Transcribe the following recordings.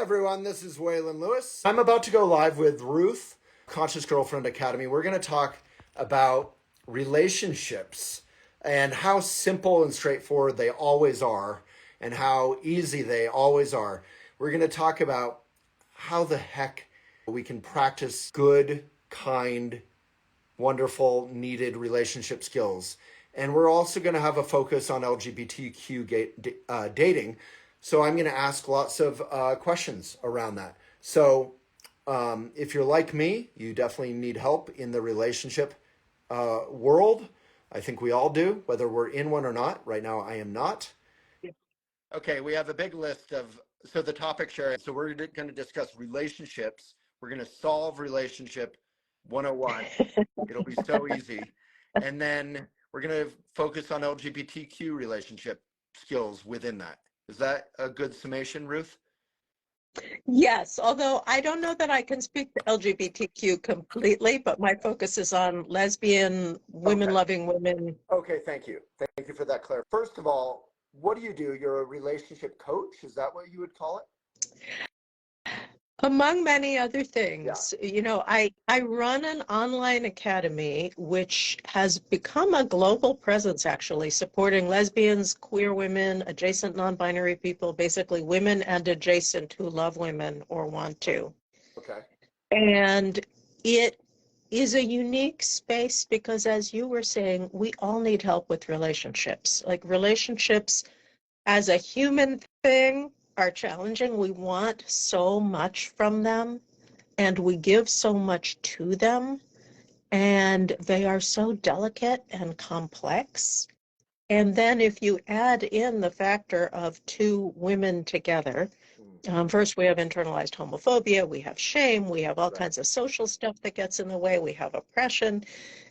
everyone, this is Waylon Lewis. I'm about to go live with Ruth, Conscious Girlfriend Academy. We're going to talk about relationships and how simple and straightforward they always are and how easy they always are. We're going to talk about how the heck we can practice good, kind, wonderful, needed relationship skills. And we're also going to have a focus on LGBTQ dating. So I'm going to ask lots of questions around that. So if you're like me, you definitely need help in the relationship world. I think we all do, whether we're in one or not. Right now, I am not. Okay, we have a big list of, so the topic sharing. So we're going to discuss relationships. We're going to solve relationship 101. It'll be so easy. And then we're going to focus on LGBTQ relationship skills within that. Is that a good summation, Ruth? Yes, although I don't know that I can speak to LGBTQ completely, but my focus is on lesbian, women-loving women. Okay, thank you. Thank you for that, Claire. First of all, what do? You're a relationship coach? Is that what you would call it? Among many other things, I run an online academy which has become a global presence, actually, supporting lesbians, queer women, adjacent non-binary people, basically women and adjacent who love women or want to. Okay. And it is a unique space because, as you were saying, we all need help with relationships. Like relationships as a human thing are challenging. We want so much from them and we give so much to them, and they are so delicate and complex. And then if you add in the factor of two women together, first we have internalized homophobia, we have shame, we have all kinds of social stuff that gets in the way, we have oppression,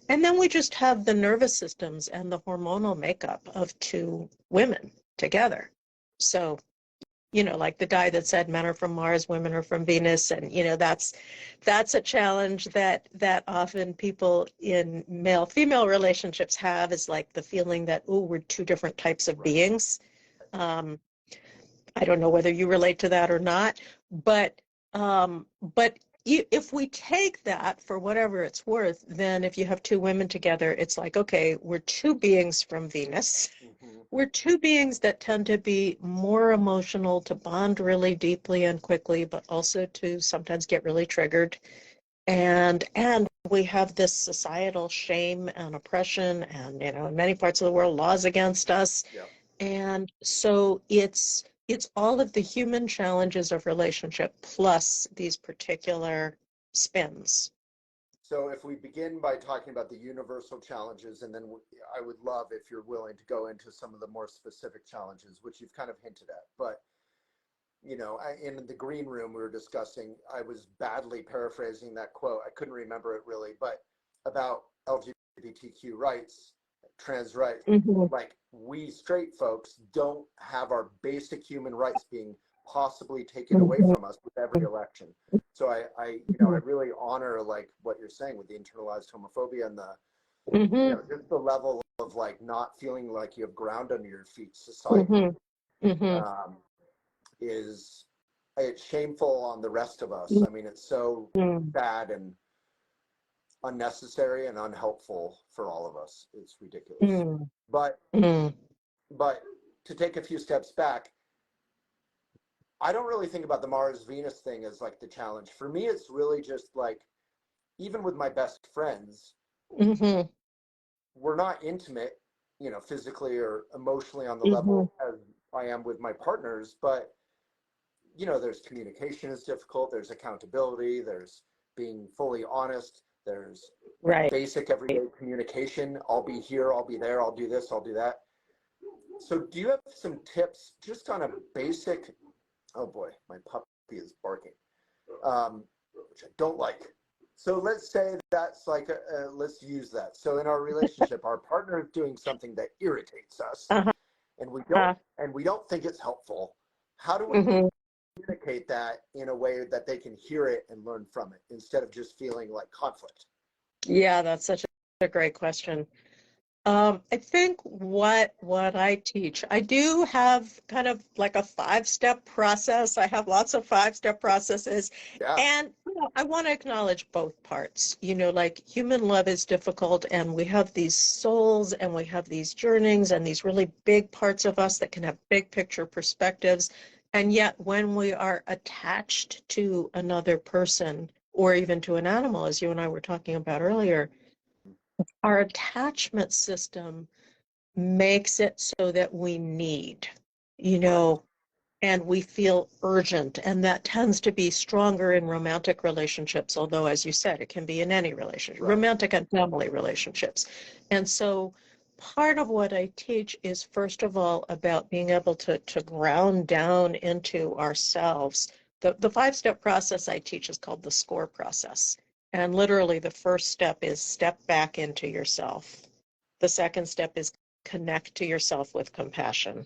and then we just have the nervous systems and the hormonal makeup of two women together. So, like the guy that said men are from Mars, women are from Venus, and that's a challenge that often people in male-female relationships have, is like the feeling that, oh, we're two different types of beings. I don't know whether you relate to that or not, but if we take that for whatever it's worth, then if you have two women together, it's like, okay, we're two beings from Venus. We're two beings that tend to be more emotional, to bond really deeply and quickly, but also to sometimes get really triggered. And we have this societal shame and oppression and, in many parts of the world, laws against us. Yep. And so it's all of the human challenges of relationship plus these particular spins. So if we begin by talking about the universal challenges, and then I would love if you're willing to go into some of the more specific challenges, which you've kind of hinted at. But, in the green room we were discussing, I was badly paraphrasing that quote. I couldn't remember it really, but about LGBTQ rights, trans rights, like we straight folks don't have our basic human rights being possibly taken away from us with every election. So I really honor like what you're saying with the internalized homophobia and the just the level of like not feeling like you have ground under your feet. Society it's shameful on the rest of us. I mean, it's so bad and unnecessary and unhelpful for all of us. It's ridiculous. But to take a few steps back, I don't really think about the Mars-Venus thing as like the challenge. For me, it's really just like, even with my best friends, we're not intimate, physically or emotionally on the level as I am with my partners. But, there's communication is difficult. There's accountability. There's being fully honest. There's basic everyday communication. I'll be here. I'll be there. I'll do this. I'll do that. So do you have some tips just on a basic... Oh boy, my puppy is barking, which I don't like. So let's say that's like, let's use that. So in our relationship, our partner is doing something that irritates us, and we don't think it's helpful. How do we communicate that in a way that they can hear it and learn from it instead of just feeling like conflict? Yeah, that's such a great question. I think what I teach, I do have kind of like a five-step process. I have lots of five-step processes. Yeah. And I want to acknowledge both parts. Like human love is difficult, and we have these souls and we have these yearnings and these really big parts of us that can have big picture perspectives. And yet, when we are attached to another person or even to an animal, as you and I were talking about earlier, our attachment system makes it so that we need, you Right. know, and we feel urgent. And that tends to be stronger in romantic relationships, although, as you said, it can be in any relationship, Right. romantic and family relationships. And so part of what I teach is, first of all, about being able to ground down into ourselves. The five-step process I teach is called the SCORE process. And literally, the first step is step back into yourself. The second step is connect to yourself with compassion.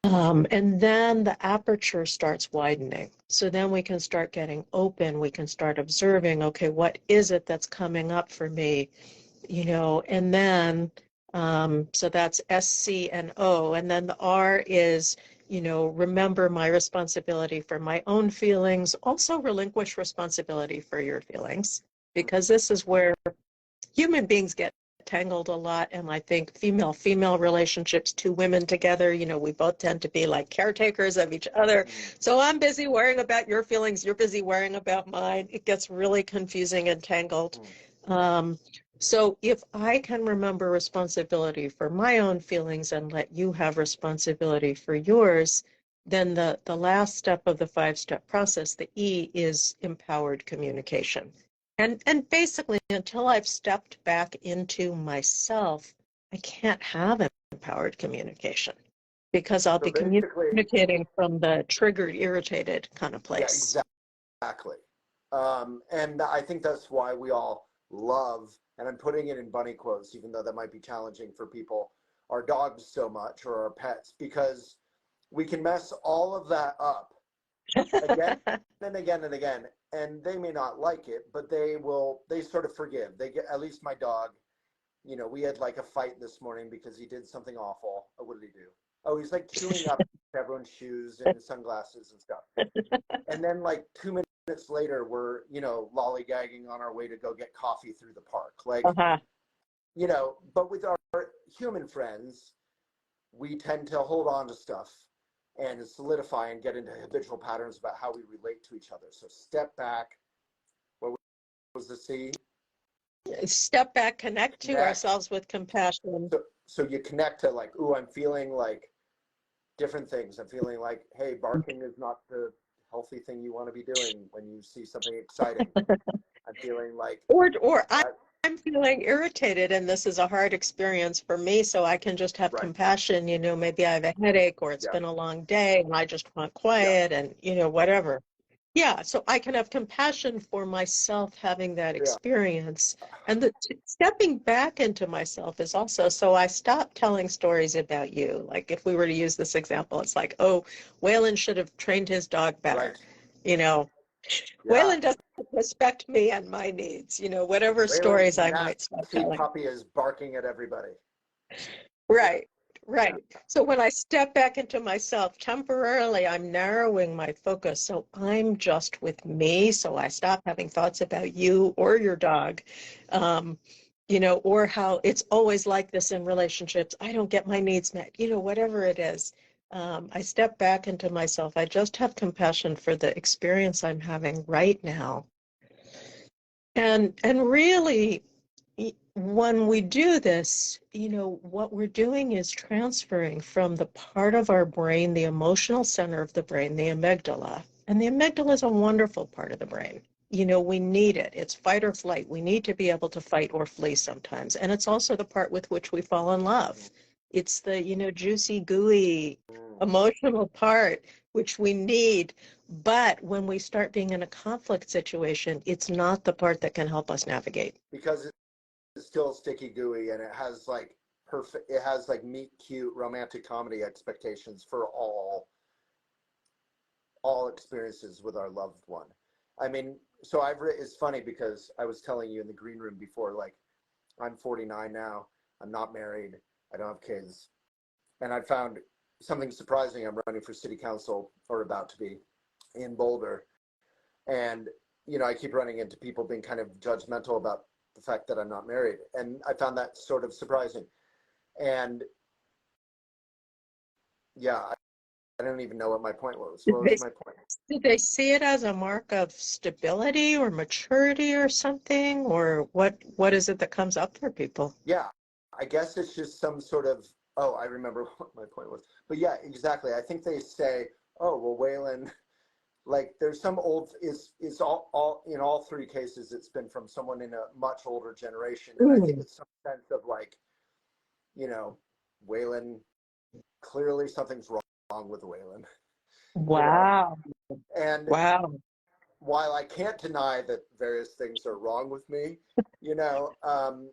And then the aperture starts widening. So then we can start getting open. We can start observing, okay, what is it that's coming up for me? And then, so that's S, C, and O. And then the R is, remember my responsibility for my own feelings. Also relinquish responsibility for your feelings, because this is where human beings get tangled a lot. And I think female relationships, two women together, we both tend to be like caretakers of each other. So I'm busy worrying about your feelings, you're busy worrying about mine. It gets really confusing and tangled. So if I can remember responsibility for my own feelings and let you have responsibility for yours, then the last step of the five-step process, the E, is empowered communication. And basically, until I've stepped back into myself, I can't have empowered communication, because I'll So be basically, communicating from the triggered, irritated kind of yeah, place. exactly. And I think that's why we all love, and I'm putting it in bunny quotes, even though that might be challenging for people, our dogs so much, or our pets, because we can mess all of that up again and again and again. And they may not like it, but they sort of forgive. They get, at least my dog, we had like a fight this morning because he did something awful. Oh, what did he do? Oh, he's like chewing up everyone's shoes and sunglasses and stuff. And then like 2 minutes later, we're, lollygagging on our way to go get coffee through the park. Like, Uh-huh. But with our human friends, we tend to hold on to stuff and solidify and get into habitual patterns about how we relate to each other. So step back. What was the C? Step back, connect to Connect. ourselves with compassion. So you connect to like, ooh, I'm feeling like different things. I'm feeling like, hey, barking is not the healthy thing you want to be doing when you see something exciting. I'm feeling like, Or uh, I'm feeling irritated, and this is a hard experience for me, so I can just have right, compassion. Maybe I have a headache, or it's yeah, been a long day and I just want yeah, quiet, and whatever. Yeah, so I can have compassion for myself having that yeah, experience. And the stepping back into myself is also, so I stop telling stories about you. Like if we were to use this example, it's like, oh, Waylon should have trained his dog better. right, You know, yeah. Waylon doesn't respect me and my needs, whatever Waylon's stories I might stop nasty telling. puppy is barking at everybody. Yeah, Right, right. So when I step back into myself, temporarily, I'm narrowing my focus. So I'm just with me. So I stop having thoughts about you or your dog, um, or how it's always like this in relationships. I don't get my needs met, whatever it is. I step back into myself. I just have compassion for the experience I'm having right now. And really, when we do this, what we're doing is transferring from the part of our brain, the emotional center of the brain, the amygdala. And the amygdala is a wonderful part of the brain. We need it. It's fight or flight. We need to be able to fight or flee sometimes. And it's also the part with which we fall in love. It's the, juicy, gooey, emotional part, which we need. But when we start being in a conflict situation, it's not the part that can help us navigate. because it's still sticky gooey and it has like perfect. It has like meet cute romantic comedy expectations for all experiences with our loved one. I mean, so it's funny because I was telling you in the green room before, like I'm 49 now, I'm not married. I don't have kids. And I found something surprising. I'm running for city council, or about to be, in Boulder. And, I keep running into people being kind of judgmental about the fact that I'm not married. And I found that sort of surprising. And yeah, I don't even know what my point was. What was my point? Did they see it as a mark of stability or maturity or something? Or what is it that comes up for people? Yeah, I guess it's just some sort of, oh, I remember what my point was. But yeah, exactly. I think they say, oh, well, Waylon, like there's some old, is all in all three cases, it's been from someone in a much older generation. And I think Mm. it's some sense of like, Waylon, clearly something's wrong with Waylon, you know. Wow. And Wow. while I can't deny that various things are wrong with me, you know, um,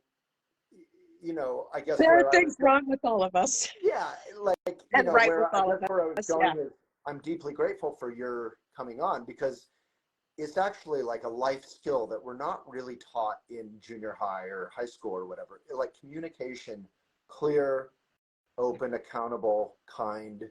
I guess There are where I was things wrong with all of us. yeah, like, And right with where I all guess of where I was us. Yeah. going is I'm deeply grateful for your coming on, because it's actually like a life skill that we're not really taught in junior high or high school or whatever. Like communication, clear, open, accountable, kind,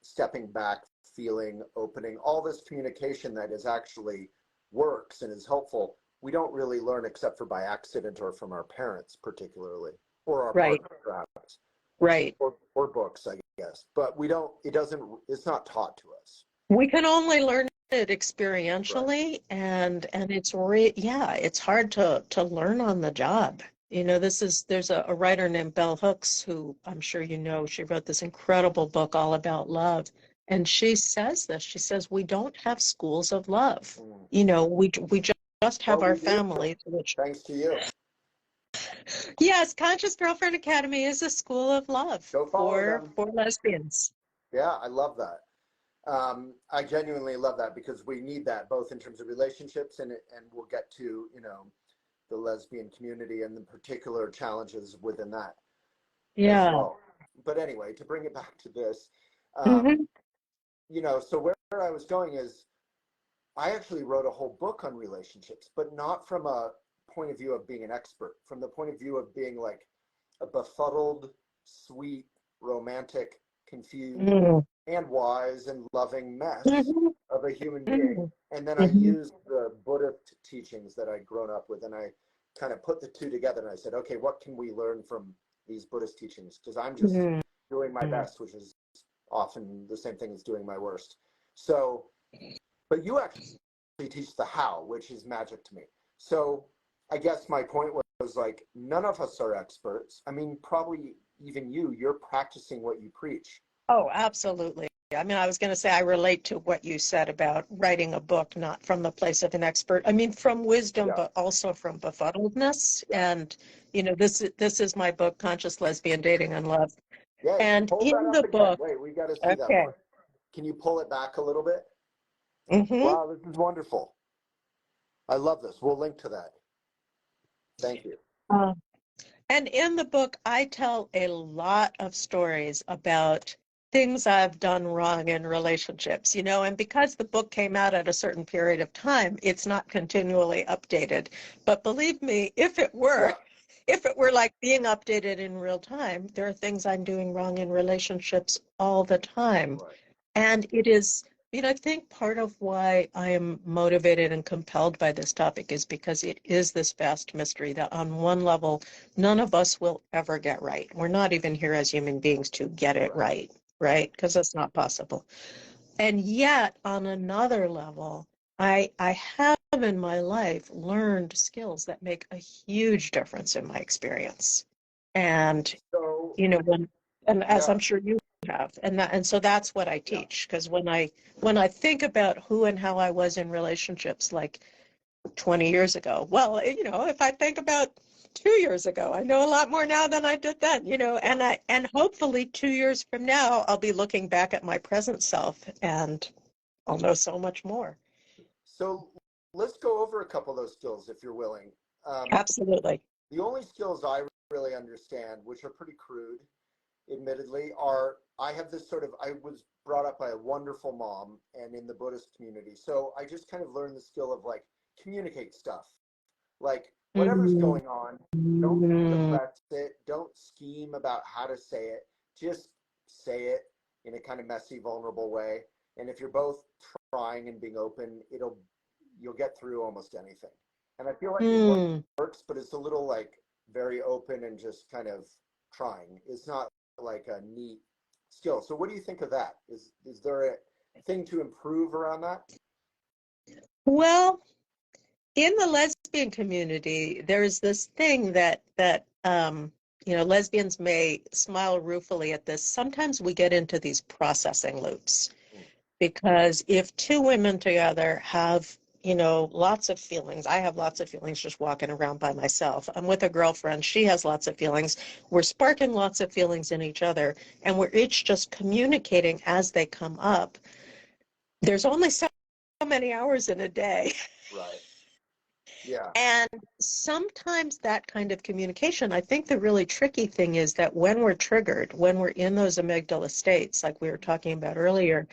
stepping back, feeling, opening, all this communication that is actually works and is helpful. We don't really learn except for by accident or from our parents, particularly, or our Right. partner, perhaps, Right. or books, I guess. But we don't. It's not taught to us. We can only learn it Right. experientially, and it's hard to learn on the job. There's a writer named Bell Hooks who I'm sure you know. She wrote this incredible book all about love. And she says this. She says we don't have schools of love. Mm. We just have Well, our we do, families, which thanks to you. yes, Conscious Girlfriend Academy is a school of love Go follow them. for lesbians. Yeah, I love that. I genuinely love that, because we need that both in terms of relationships, and we'll get to the lesbian community and the particular challenges within that as Yeah. well. But anyway, to bring it back to this, Hmm. so where I was going is I actually wrote a whole book on relationships, but not from a point of view of being an expert, from the point of view of being like a befuddled, sweet, romantic, confused, Hmm. and wise and loving mess Hmm. of a human being. Hmm. And then I Hmm. used the Buddhist teachings that I'd grown up with, and I kind of put the two together, and I said, okay, what can we learn from these Buddhist teachings? Because I'm just Hmm. doing my best, which is often the same thing as doing my worst. So, but you actually teach the how, which is magic to me. So I guess my point was like, none of us are experts. I mean, probably even you're practicing what you preach. Oh, absolutely. I mean, I was going to say I relate to what you said about writing a book, not from the place of an expert. I mean, from wisdom, Yeah, but also from befuddledness. yeah. And, this is my book, Conscious Lesbian Dating and Love. Yay. And Hold that in up the again. book, Wait, we got to see that okay. more. Can you pull it back a little bit? Hmm. Wow, this is wonderful. I love this. We'll link to that. Thank you. And in the book, I tell a lot of stories about things I've done wrong in relationships, and because the book came out at a certain period of time, it's not continually updated. But believe me, Yeah, if it were like being updated in real time, there are things I'm doing wrong in relationships all the time. right. And it is, I think part of why I am motivated and compelled by this topic is because it is this vast mystery that on one level, none of us will ever get right. We're not even here as human beings to get it Correct. right, right? Because that's not possible. And yet, on another level, I have in my life learned skills that make a huge difference in my experience. And So, when and as yeah, I'm sure you have, and so that's what I yeah. teach. Because when I think about who and how I was in relationships like 20 years ago, well, if I think about 2 years ago, I know a lot more now than I did then, Yeah. and hopefully 2 years from now, I'll be looking back at my present self and I'll know so much more. So let's go over a couple of those skills if you're willing. Um, Absolutely. the only skills I really understand, which are pretty crude, admittedly, are I have this sort of, I was brought up by a wonderful mom and in the Buddhist community. So I just kind of learned the skill of like communicate stuff. Like whatever's going on, don't suppress it. Don't scheme about how to say it. Just say it in a kind of messy, vulnerable way. And if you're both trying and being open, you'll get through almost anything. And I feel like it works, but it's a little like very open and just kind of trying. It's not like a neat skill. So what do you think of that? Is there a thing to improve around that? Well, in the lesbian community, there's this thing that lesbians may smile ruefully at this. Sometimes we get into these processing loops because if two women together have lots of feelings. I have lots of feelings just walking around by myself. I'm with a girlfriend. She has lots of feelings. We're sparking lots of feelings in each other, and we're each just communicating as they come up. There's only so many hours in a day. Right. Yeah. And sometimes that kind of communication, I think the really tricky thing is that when we're triggered, when we're in those amygdala states, like we were talking about earlier,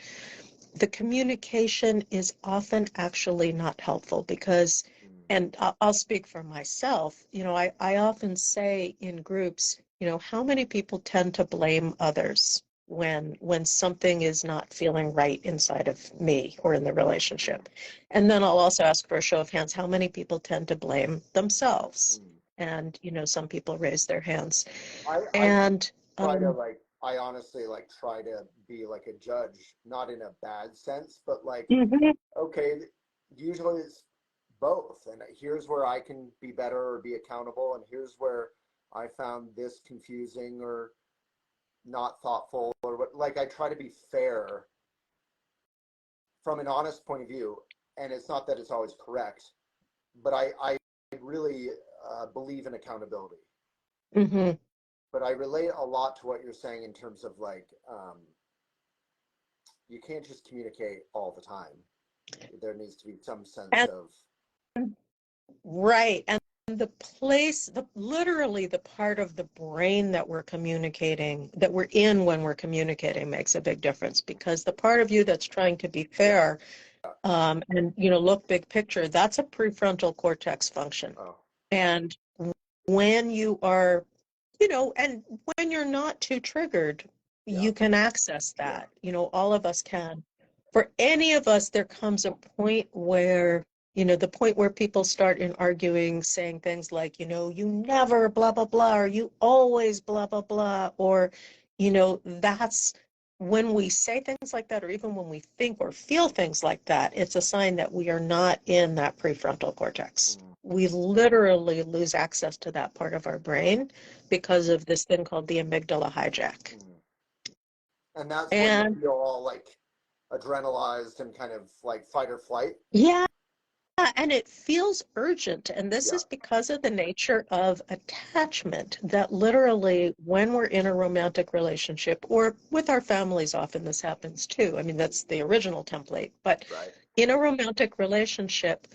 the communication is often actually not helpful because, and I'll speak for myself, I often say in groups, how many people tend to blame others when something is not feeling right inside of me or in the relationship. And then I'll also ask for a show of hands, how many people tend to blame themselves? And, some people raise their hands. And I honestly like try to be like a judge, not in a bad sense, but like, okay, usually it's both. And here's where I can be better or be accountable. And here's where I found this confusing or not thoughtful or what, like I try to be fair from an honest point of view. And it's not that it's always correct, but I really believe in accountability. But I relate a lot to what you're saying in terms of like, you can't just communicate all the time. There needs to be some sense of. Right. And the place, literally the part of the brain that we're communicating, that we're in when we're communicating makes a big difference because the part of you that's trying to be fair and, look big picture, that's a prefrontal cortex function. And when you are and when you're not too triggered, you can access that. All of us can. For any of us, there comes a point where, the point where people start in arguing, saying things like, you never blah, blah, blah, or you always blah, blah, blah, or, that's when we say things like that, or even when we think or feel things like that, it's a sign that we are not in that prefrontal cortex. We literally lose access to that part of our brain because of this thing called the amygdala hijack. And that's when you feel all like adrenalized and kind of like fight or flight. Yeah, and it feels urgent. And this is because of the nature of attachment that literally when we're in a romantic relationship or with our families, often this happens too. I mean, that's the original template. But in a romantic relationship,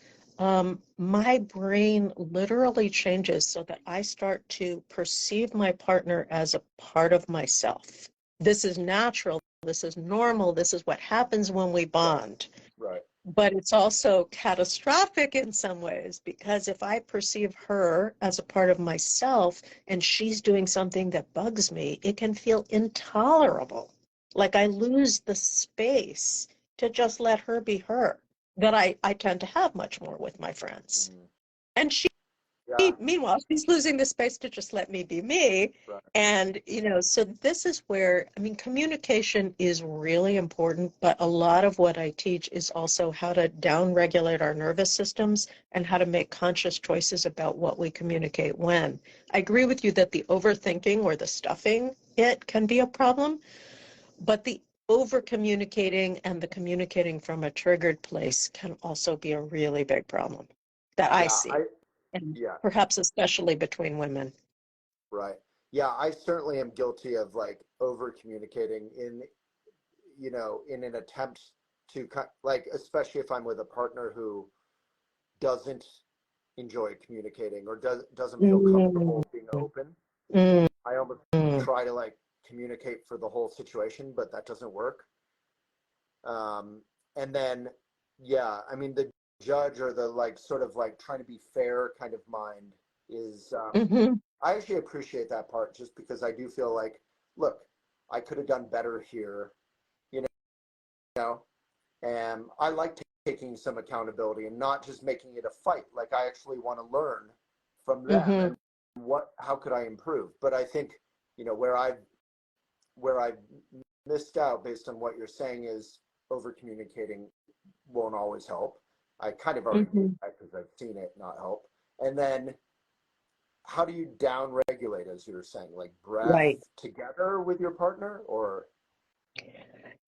my brain literally changes so that I start to perceive my partner as a part of myself. This is natural. This is normal. This is what happens when we bond. Right. But it's also catastrophic in some ways because if I perceive her as a part of myself and she's doing something that bugs me, it can feel intolerable. Like I lose the space to just let her be her that I tend to have much more with my friends. And meanwhile, she's losing the space to just let me be me. And, so this is where, I mean, communication is really important, but a lot of what I teach is also how to down-regulate our nervous systems and how to make conscious choices about what we communicate when. I agree with you that the overthinking or the stuffing it can be a problem, but the over communicating and the communicating from a triggered place can also be a really big problem that I see. And perhaps especially between women. Right. Yeah, I certainly am guilty of like over communicating in an attempt to like, especially if I'm with a partner who doesn't enjoy communicating or doesn't feel comfortable being open. I almost try to like communicate for the whole situation, but that doesn't work. And then, I mean, the judge or the like sort of like trying to be fair kind of mind is Mm-hmm. I actually appreciate that part just because I do feel like, look, I could have done better here, you know, and I like taking some accountability and not just making it a fight. Like I actually want to learn from them Mm-hmm. and how could I improve? But I think, where I've missed out based on what you're saying is over communicating won't always help. I kind of already Mm-hmm. knew that because I've seen it not help. And then how do you down regulate, as you were saying, like breath Right. together with your partner or?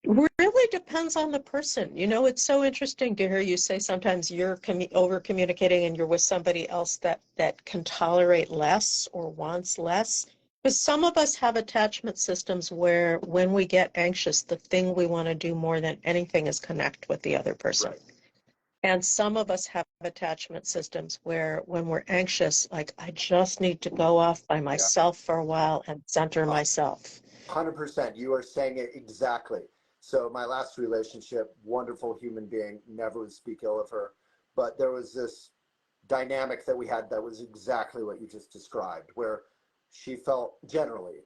Really depends on the person. It's so interesting to hear you say sometimes you're over communicating and you're with somebody else that can tolerate less or wants less. Because some of us have attachment systems where when we get anxious, the thing we want to do more than anything is connect with the other person. Right. And some of us have attachment systems where when we're anxious, like I just need to go off by Yeah. myself for a while and center myself. 100%. You are saying it exactly. So my last relationship, wonderful human being, never would speak ill of her, but there was this dynamic that we had that was exactly what you just described, where she felt generally,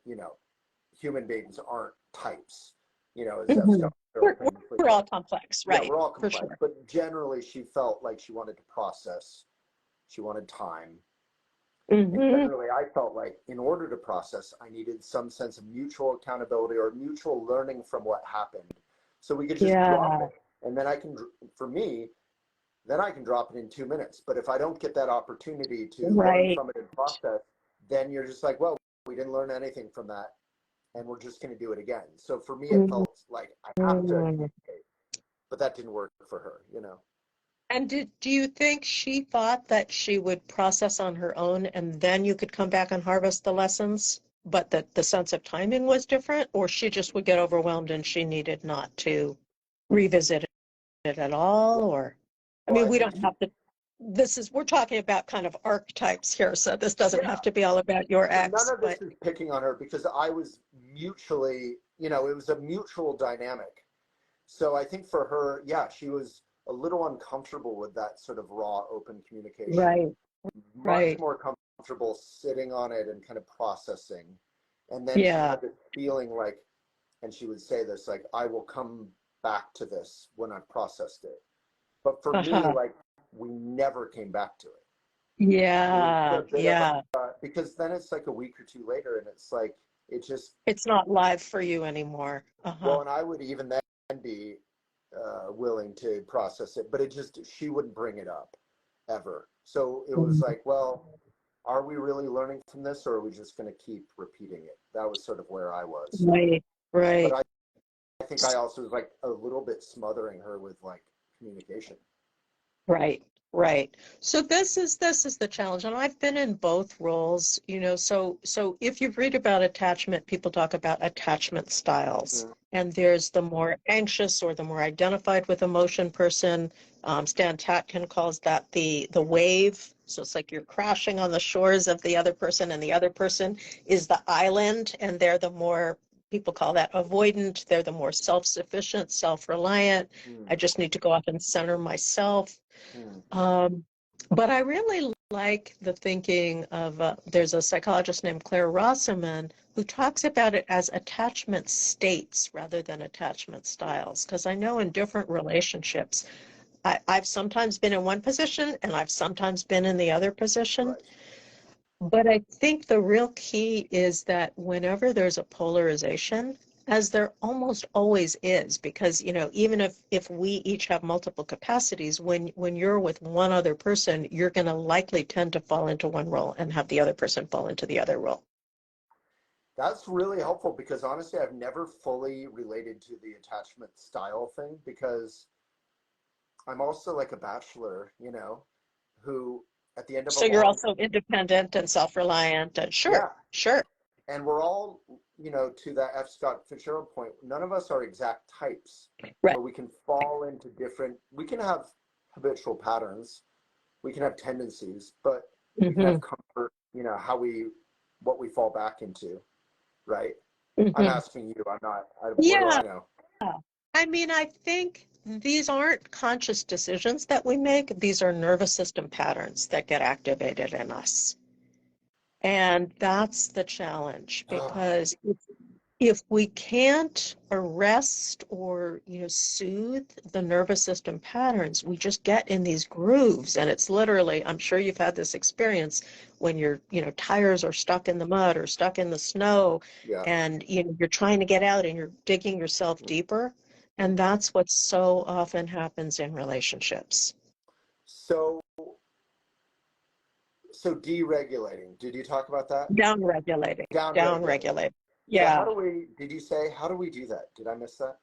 human beings aren't types, as F. Mhm. Scott Fitzgerald We're, famously we're said. all complex, Yeah, right? we're all For complex, sure. but generally she felt like she wanted to process, she wanted time. And Hmm. generally, I felt like in order to process, I needed some sense of mutual accountability or mutual learning from what happened. So we could just drop Yeah, it. And then for me, then I can drop it in 2 minutes. But if I don't get that opportunity to learn right. from it and process, then you're just like, well, we didn't learn anything from that. And we're just going to do it again. So for me, it Mhm. felt like I have to communicate. But that didn't work for her. And do you think she thought that she would process on her own and then you could come back and harvest the lessons, but that the sense of timing was different, or she just would get overwhelmed and she needed not to revisit it at all? Or, I Well, mean, I we think don't have to, we're talking about kind of archetypes here, so this doesn't have yeah. to be all about your So none ex, of this but is picking on her because I was mutually, it was a mutual dynamic. So I think for her, yeah, she was a little uncomfortable with that sort of raw, open communication, right, much right. more comfortable sitting on it and kind of processing. And then she Yeah. had this feeling like, and she would say this, like, I will come back to this when I've processed it. But for me, Uh-huh. like, we never came back to it. It was a Yeah, bit of yeah. because then it's like a week or two later and it's like, it just, It's not live for you anymore. Uh-huh. well, and I would even then be willing to process it, but she wouldn't bring it up ever. So it was Mhm. like, well, are we really learning from this or are we just going to keep repeating it? That was sort of where I was. Right, But right. I think I also was like a little bit smothering her with like communication. Right, right. So this is the challenge, and I've been in both roles, so if you read about attachment, people talk about attachment styles. Mm, And there's the more anxious or the more identified with emotion person. Stan Tatkin calls that the wave. So it's like you're crashing on the shores of the other person, and the other person is the island, and they're the more, people call that avoidant. They're the more self-sufficient, self-reliant. I mm, just need to go off and center myself. mm, Um, but I really like the thinking of, there's a psychologist named Claire Rosserman who talks about it as attachment states rather than attachment styles. Because I know in different relationships, I've sometimes been in one position and I've sometimes been in the other position. right. But I think the real key is that whenever there's a polarization, as there almost always is, because even if we each have multiple capacities, when you're with one other person, you're going to likely tend to fall into one role and have the other person fall into the other role. That's really helpful because honestly, I've never fully related to the attachment style thing because I'm also like a bachelor, who at the end of a So you're long, also independent and self-reliant, and sure, yeah, sure, and we're all, to that F. Scott Fitzgerald point, none of us are exact types, right. but we can fall into we can have habitual patterns, we can have tendencies, but we can Hmm. have comfort, what we fall back into, right? I'm Hmm. asking you, I'm not, what do Yeah. I know? I mean, I think these aren't conscious decisions that we make. These are nervous system patterns that get activated in us. And that's the challenge, because if we can't arrest or, soothe the nervous system patterns, we just get in these grooves. And it's literally, I'm sure you've had this experience when your, tires are stuck in the mud or stuck in the snow, Yeah. and, you're trying to get out and you're digging yourself deeper. And that's what so often happens in relationships. So deregulating. Did you talk about that? Downregulating. Downregulating. So Yeah. did you say, how do we do that? Did I miss that?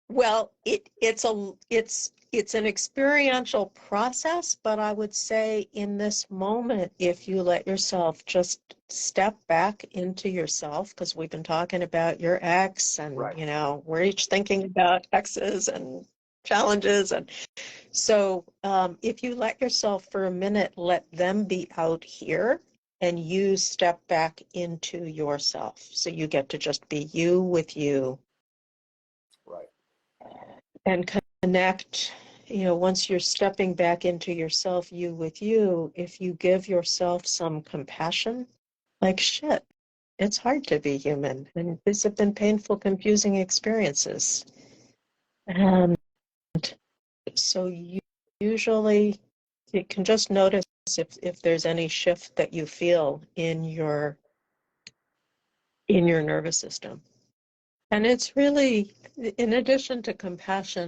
Well, it's an experiential process, but I would say in this moment, if you let yourself just step back into yourself, because we've been talking about your ex, and Right. we're each thinking about exes and challenges, and so if you let yourself for a minute, let them be out here, and you step back into yourself, so you get to just be you with you. Right. And connect, once you're stepping back into yourself, you with you, if you give yourself some compassion, like, shit, it's hard to be human. And these have been painful, confusing experiences. And so you usually, you can just notice if there's any shift that you feel in your nervous system. And it's really, in addition to compassion,